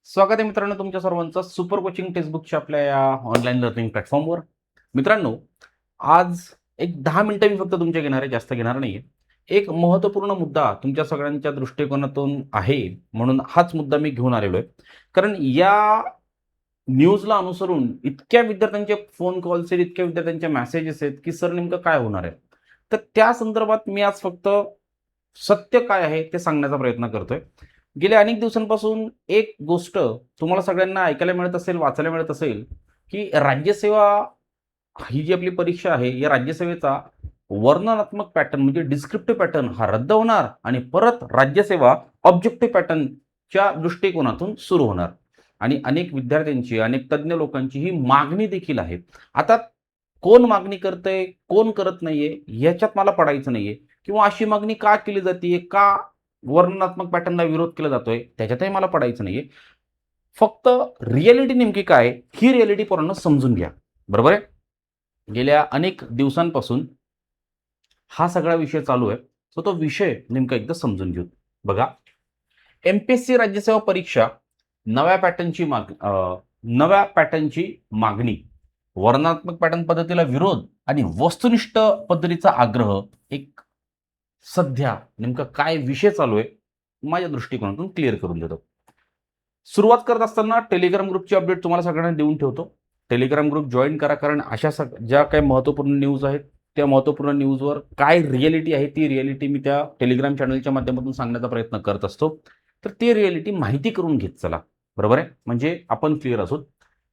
स्वागत आहे मित्रांनो तुमच्या सर्वांचं सुपर कोचिंग टेक्स्टबुकच्या आपल्या या ऑनलाईन लर्निंग प्लॅटफॉर्मवर. मित्रांनो, आज एक 10 मिनिटं मी फक्त तुमच्या घेणार आहे, जास्त घेणार नाहीये. एक महत्त्वपूर्ण मुद्दा तुमच्या सगळ्यांच्या दृष्टिकोनातून आहे, म्हणून हाच मुद्दा मी घेऊन आलेलो आहे. कारण या न्यूजला अनुसरून इतक्या विद्यार्थ्यांचे फोन कॉल्स आहेत, इतक्या विद्यार्थ्यांचे मेसेजेस आहेत, की सर नेमकं काय होणार आहे? तर त्या संदर्भात मी आज फक्त सत्य काय आहे ते सांगण्याचा प्रयत्न करतोय. गेल्या अनेक दिवसांपासून एक गोष्ट तुम्हाला सगळ्यांना ऐकायला मिळत असेल, वाचायला मिळत असेल, की राज्यसेवा ही जी आपली परीक्षा आहे, या राज्यसेवेचा वर्णनात्मक पॅटर्न म्हणजे डिस्क्रिप्टिव्ह पॅटर्न हा रद्द होणार आणि परत राज्यसेवा ऑब्जेक्टिव्ह पॅटर्नच्या दृष्टिकोनातून सुरू होणार. आणि अनेक विद्यार्थ्यांची, अनेक तज्ञ लोकांची ही मागणी देखील आहे. आता कोण मागणी करतंय, कोण करत नाहीये, ह्याच्यात मला पडायचं नाहीये किंवा अशी मागणी का केली जातीये, का वर्णनात्मक पॅटर्नला विरोध केला जातोय, त्याच्यातही मला पडायचं नाहीये. फक्त रिॲलिटी नेमकी काय आहे, ही रिॲलिटी पोरांनो समजून घ्या. बरोबर आहे? गेल्या अनेक दिवसांपासून हा सगळा विषय चालू आहे. सो तो विषय नेमका एकदा समजून घेऊ. बघा, एम-पी-एस-सी राज्यसेवा परीक्षा नव्या पॅटर्नची मागणी, वर्णनात्मक पॅटर्न पद्धतीला विरोध आणि वस्तुनिष्ठ पद्धतीचा आग्रह. एक सध्या नेमका काय विषय चालू आहे, माझ्या दृष्टिकोनातून क्लिअर करून देतो. सुरुवात करत असताना टेलिग्राम ग्रुपची अपडेट तुम्हाला सगळ्यांना देऊन ठेवतो. टेलिग्राम ग्रुप जॉईन करा, कारण अशा ज्या काही महत्त्वपूर्ण न्यूज आहेत, त्या महत्त्वपूर्ण न्यूजवर काय रिॲलिटी आहे, ती रिॲलिटी मी त्या टेलिग्राम चॅनलच्या माध्यमातून सांगण्याचा प्रयत्न करत असतो. तर ती रिॲलिटी माहिती करून घेत चला. बरोबर आहे? म्हणजे आपण क्लिअर असू.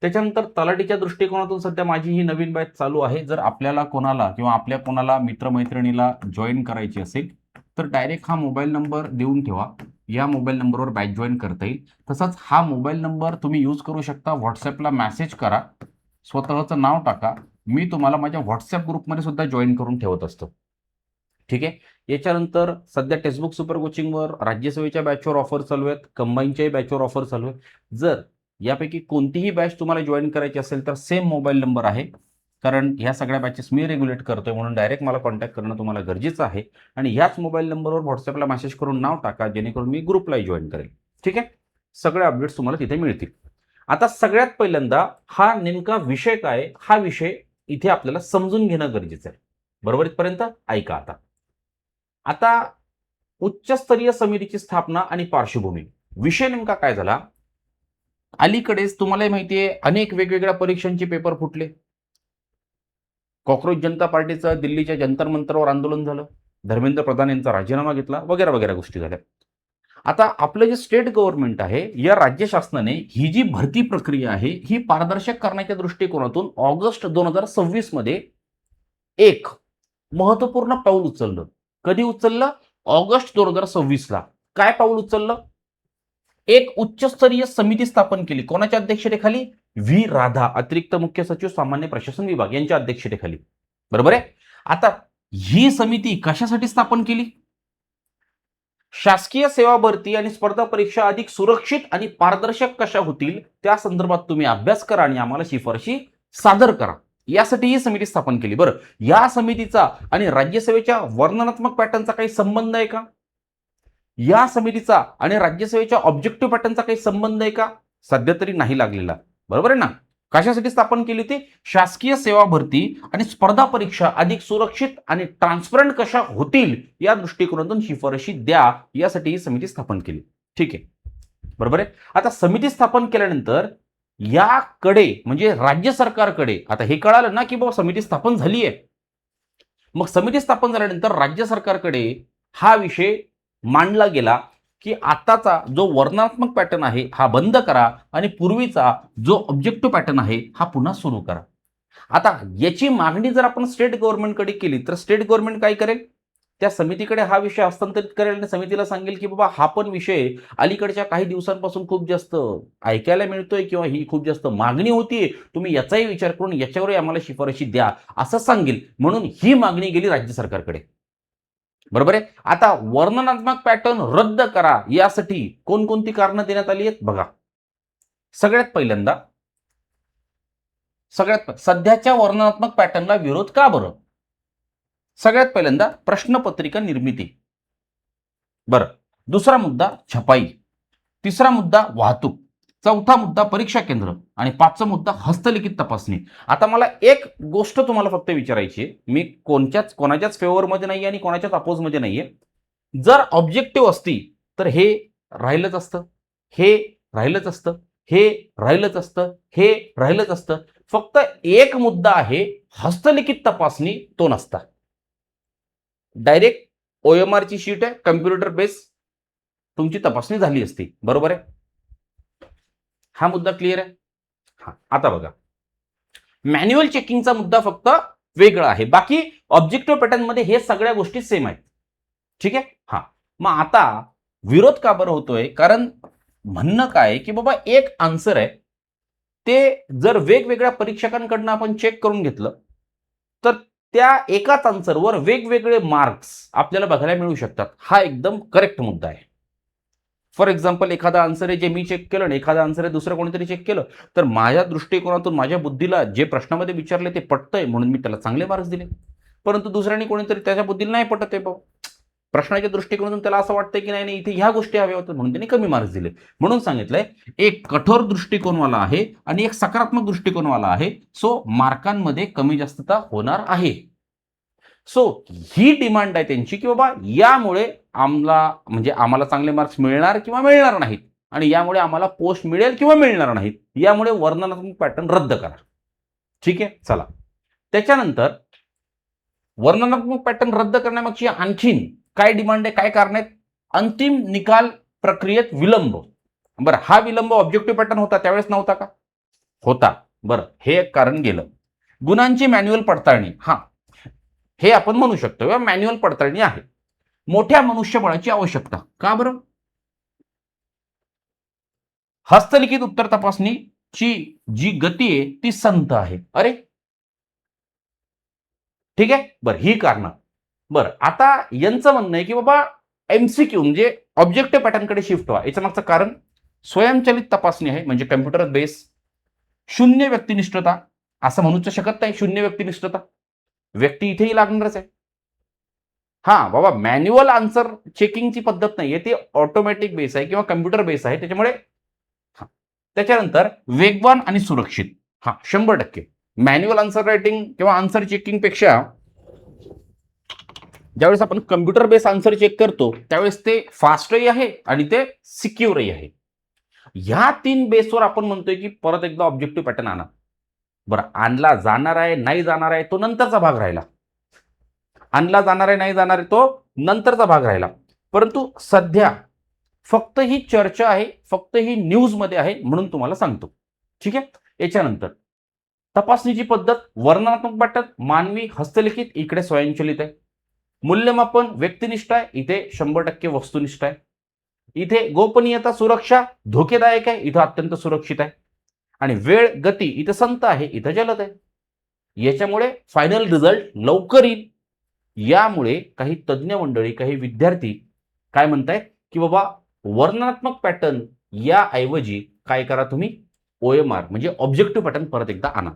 त्याच्यानंतर तलाठीच्या दृष्टिकोनातून सध्या माझी ही नवीन बॅच चालू आहे. जर आपल्याला कोणाला किंवा आपल्या कोणाला मित्रमैत्रिणीला जॉईन करायची असेल, तर डायरेक्ट हा मोबाईल नंबर देऊन ठेवा. या मोबाईल नंबरवर बॅच जॉईन करता येईल. तसाच हा मोबाईल नंबर तुम्ही यूज करू शकता. व्हॉट्सॲपला मेसेज करा, स्वतःचं नाव टाका. मी तुम्हाला माझ्या व्हॉट्सॲप ग्रुपमध्ये सुद्धा जॉईन करून ठेवत असतो. ठीक आहे? याच्यानंतर सध्या टेक्स्टबुक सुपर कोचिंगवर राज्यसेवेच्या बॅचवर ऑफर चालू आहेत, कंबाईनच्याही बॅचवर ऑफर चालू आहे. जर यापैकी कोणतीही बॅच तुम्हाला जॉईन करायची असेल तर सेम मोबाईल नंबर आहे. कारण ह्या सगळ्या बॅचेस मी रेग्युलेट करतोय, म्हणून डायरेक्ट मला कॉन्टॅक्ट करणं तुम्हाला गरजेचं आहे. आणि ह्याच मोबाईल नंबरवर व्हॉट्सॲपला मेसेज करून नाव टाका, जेणेकरून मी ग्रुपलाही जॉईन करेल. ठीक आहे? सगळे अपडेट्स तुम्हाला तिथे मिळतील. आता सगळ्यात पहिल्यांदा हा नेमका विषय काय, हा विषय इथे आपल्याला समजून घेणं गरजेचं आहे. बरोबर इथपर्यंत? ऐका आता. आता उच्चस्तरीय समितीची स्थापना आणि पार्श्वभूमी. विषय नेमका काय झाला? अलीकडेच तुम्हालाही माहिती आहे, अनेक वेगवेगळ्या परीक्षांचे पेपर फुटले. कॉकरोच जनता पार्टीचं दिल्लीच्या जंतर मंतरवर आंदोलन झालं. धर्मेंद्र प्रधान यांचा राजीनामा घेतला, वगैरे वगैरे गोष्टी झाल्या. आता आपलं जे स्टेट गव्हर्नमेंट आहे, या राज्य शासनाने ही जी भरती प्रक्रिया आहे, ही पारदर्शक करण्याच्या दृष्टिकोनातून ऑगस्ट 2026 मध्ये एक महत्त्वपूर्ण पाऊल उचललं. कधी उचललं? ऑगस्ट 2026 ला. काय पाऊल उचललं? एक उच्चस्तरीय समिती स्थापन केली. कोणाच्या अध्यक्षतेखाली? व्ही राधा, अतिरिक्त मुख्य सचिव सामान्य प्रशासन विभाग यांच्या अध्यक्षतेखाली. बरोबर आहे? आता ही समिती कशासाठी स्थापन केली? शासकीय सेवा भरती आणि स्पर्धा परीक्षा अधिक सुरक्षित आणि पारदर्शक कशा होतील, त्या संदर्भात तुम्ही अभ्यास करा आणि आम्हाला शिफारशी सादर करा. यासाठी ही समिती स्थापन केली. बरं, या समितीचा आणि राज्यसेवेच्या वर्णनात्मक पॅटर्नचा काही संबंध आहे का? या समितीचा आणि राज्यसेवेच्या ऑब्जेक्टिव्ह पॅटर्नचा काही संबंध आहे का? सध्या तरी नाही लागलेला. बरोबर आहे ना? कशासाठी स्थापन केली होती? शासकीय सेवा भरती आणि स्पर्धा परीक्षा अधिक सुरक्षित आणि ट्रान्सपरंट कशा होतील, या दृष्टिकोनातून शिफारशी द्या, यासाठी ही समिती स्थापन केली. ठीक आहे, बरोबर आहे. आता समिती स्थापन केल्यानंतर याकडे म्हणजे राज्य सरकारकडे आता हे कळालं ना, की बाबा समिती स्थापन झाली आहे. मग समिती स्थापन झाल्यानंतर राज्य सरकारकडे हा विषय मांडला गेला, की आताचा जो वर्णनात्मक पॅटर्न आहे हा बंद करा आणि पूर्वीचा जो ऑब्जेक्टिव्ह पॅटर्न आहे हा पुन्हा सुरू करा. आता याची मागणी जर आपण स्टेट गव्हर्नमेंटकडे केली, तर स्टेट गव्हर्नमेंट काय करेल? त्या समितीकडे हा विषय हस्तांतरित करेल आणि समितीला सांगेल, की बाबा हा पण विषय अलीकडच्या काही दिवसांपासून खूप जास्त ऐकायला मिळतोय किंवा ही खूप जास्त मागणी होतीये. तुम्ही याचाही विचार करून याच्यावरही आम्हाला शिफारशी द्या, असं सांगेल. म्हणून ही मागणी गेली राज्य सरकारकडे. बरोबर आहे? आता वर्णनात्मक पॅटर्न रद्द करा, यासाठी कोणकोणती कारणं देण्यात आली आहेत बघा. सगळ्यात सध्याच्या वर्णनात्मक पॅटर्नला विरोध का बरं? सगळ्यात पहिल्यांदा प्रश्नपत्रिका निर्मिती. बरं. दुसरा मुद्दा छपाई. तिसरा मुद्दा वाहतूक. चौथा मुद्दा परीक्षा केंद्र आणि पाचवा मुद्दा हस्तलिखित तपासणी. आता मला एक गोष्ट तुम्हाला फक्त विचारायची आहे, मी कोणाच्याच फेवरमध्ये नाही आणि कोणाच्याच अपोजमध्ये नाहीये. जर ऑब्जेक्टिव्ह असती तर हे राहिलंच असतं, हे राहिलंच असतं, हे राहिलंच असतं, हे राहिलंच असतं. फक्त एक मुद्दा आहे, हस्तलिखित तपासणी तो नसता. डायरेक्ट OMR ची शीट आहे, कम्प्युटर बेस तुमची तपासणी झाली असती. बरोबर आहे? हा मुद्दा क्लिअर आहे? हा, आता बघा, मॅन्युअल चेकिंगचा मुद्दा फक्त वेगळा आहे. बाकी ऑब्जेक्टिव्ह पॅटर्न मध्ये हे सगळ्या गोष्टी सेम आहेत. ठीक आहे. हा, मग आता विरोध का बरं होतोय? कारण म्हणणं काय की बाबा एक आन्सर आहे, ते जर वेगवेगळ्या परीक्षकांकडनं आपण चेक करून घेतलं तर त्या एकाच आन्सरवर वेगवेगळे मार्क्स आपल्याला बघायला मिळू शकतात. हा एकदम करेक्ट मुद्दा आहे. फॉर एक्झाम्पल, एखादा आन्सर आहे जे मी चेक केलं आणि एखादा आन्सर आहे दुसरं कोणीतरी चेक केलं, तर माझ्या दृष्टिकोनातून माझ्या बुद्धीला जे प्रश्नामध्ये विचारले ते पटतंय म्हणून मी त्याला चांगले मार्क्स दिले. परंतु दुसऱ्याने कोणीतरी त्याच्या बुद्धीला नाही पटत आहे, बाबा प्रश्नाच्या दृष्टिकोनातून त्याला असं वाटतंय की नाही इथे ह्या गोष्टी हव्या होत्या म्हणून त्यांनी कमी मार्क्स दिले. म्हणून सांगितलंय, एक कठोर दृष्टिकोनवाला आहे आणि एक सकारात्मक दृष्टिकोनवाला आहे. सो मार्कांमध्ये कमी जास्तता होणार आहे. सो ही डिमांड आहे त्यांची की बाबा यामुळे आम्हाला चांगले मार्क्स मिळणार किंवा मिळणार नाहीत आणि यामुळे आम्हाला पोस्ट मिळेल किंवा मिळणार नाहीत. यामुळे वर्णनात्मक पॅटर्न रद्द करा. ठीक आहे, चला. त्याच्यानंतर वर्णनात्मक पॅटर्न रद्द करण्यामागची आणखीन काय डिमांड आहे, काय कारण आहेत? अंतिम निकाल प्रक्रियेत विलंब. बरं, हा विलंब ऑब्जेक्टिव्ह पॅटर्न होता त्यावेळेस नव्हता का? होता. बरं, हे एक कारण गेलं. गुणांची मॅन्युअल पडताळणी, हा, हे आपण म्हणू शकतो किंवा मॅन्युअल पडताळणी आहे. मोठ्या मनुष्यबळाची आवश्यकता का बरं? हस्तलिखित उत्तर तपासणीची जी गती आहे ती संथ आहे. अरे ठीक आहे, बरं, ही कारण. बरं, आता यांचं म्हणणं आहे की बाबा MCQ म्हणजे ऑब्जेक्टिव्ह पॅटर्नकडे शिफ्ट व्हा. याचं मागचं कारण स्वयंचलित तपासणी आहे, म्हणजे कम्प्युटर बेस. शून्य व्यक्तिनिष्ठता, असं म्हणूच शकत नाही शून्य व्यक्तिनिष्ठता, व्यक्ती इथेही लागणारच आहे. हा बाबा, मॅन्युअल आन्सर चेकिंगची पद्धत नाहीये, ती ऑटोमॅटिक बेस आहे किंवा कम्प्युटर बेस आहे. त्याच्यामुळे त्याच्यानंतर वेगवान आणि सुरक्षित, हा 100%. मॅन्युअल आन्सर रायटिंग किंवा आन्सर चेकिंग पेक्षा ज्यावेळेस आपण कम्प्युटर बेस आन्सर चेक करतो त्यावेळेस ते फास्टही आहे आणि ते सिक्युअरही आहे. ह्या 3 बेसवर आपण म्हणतोय की परत एकदा ऑब्जेक्टिव्ह पॅटर्न आणा. बरं, आणला जाणार आहे नाही जाणार आहे तो नंतरचा भाग राहिला. आणला जाणार आहे नाही जाणार आहे तो नंतरचा भाग राहिला. परंतु सध्या फक्त ही चर्चा आहे, फक्त ही न्यूजमध्ये आहे म्हणून तुम्हाला सांगतो. ठीक आहे. याच्यानंतर तपासणीची पद्धत वर्णनात्मक पॅटर्न, मानवी हस्तलिखित, इकडे स्वयंचलित आहे. मूल्यमापन व्यक्तिनिष्ठ आहे, इथे 100% वस्तुनिष्ठ आहे. इथे गोपनीयता सुरक्षा धोकेदायक आहे, इथं अत्यंत सुरक्षित आहे. आणि वेळ गती इथं संत आहे, इथं जलद आहे. याच्यामुळे फायनल रिझल्ट लवकर येईल. यामुळे काही तज्ज्ञ मंडळी, काही विद्यार्थी काय म्हणतायत की बाबा वर्णनात्मक पॅटर्न या ऐवजी काय करा तुम्ही, OMR म्हणजे ऑब्जेक्टिव्ह पॅटर्न परत एकदा आणा.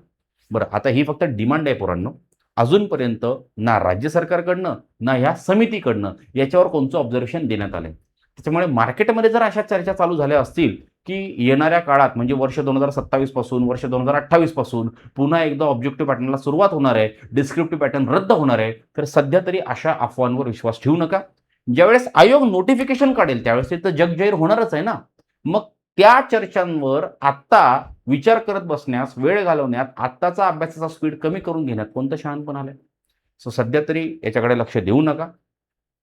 बरं, आता ही फक्त डिमांड आहे पोरांनो. अजूनपर्यंत ना राज्य सरकारकडनं ना ह्या समितीकडनं याच्यावर कोणतं ऑब्झर्वेशन देण्यात आलंय. त्याच्यामुळे मार्केटमध्ये जर अशा चर्चा चालू झाल्या असतील की येणाऱ्या काळात म्हणजे वर्ष 2027 पासून वर्ष 2028 पासून पुन्हा एकदा ऑब्जेक्टिव्ह पॅटर्नला सुरुवात होणार आहे, डिस्क्रिप्टिव्ह पॅटर्न रद्द होणार आहे, तर सध्या तरी अशा अफवांवर विश्वास ठेवू नका. ज्यावेळेस आयोग नोटिफिकेशन काढेल त्यावेळेस ते तर जग जाहीर होणारच आहे ना. मग त्या चर्चांवर आत्ता विचार करत बसण्यास, वेळ घालवण्यात, आत्ताचा अभ्यासाचा स्पीड कमी करून घेण्यात कोणतं शहाणपण आलंय? सो सध्या तरी याच्याकडे लक्ष देऊ नका.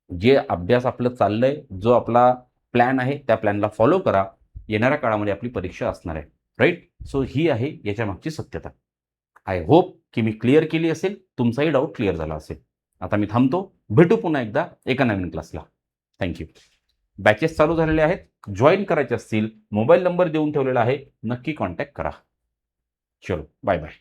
जे अभ्यास आपलं चाललंय, जो आपला प्लॅन आहे त्या प्लॅनला फॉलो करा. येणाऱ्या काळामध्ये आपली परीक्षा असणार आहे, राईट? सो ही आहे याच्या मागची सत्यता. आय होप की मी क्लिअर केली असेल, तुमचाही डाऊट क्लिअर झाला असेल. आता मी थांबतो, भेटू पुन्हा एकदा एका नवीन क्लासला. थँक्यू. बॅचेस चालू झालेले आहेत, जॉईन करायचे असतील मोबाईल नंबर देऊन ठेवलेला आहे, नक्की कॉन्टॅक्ट करा. चलो, बाय बाय.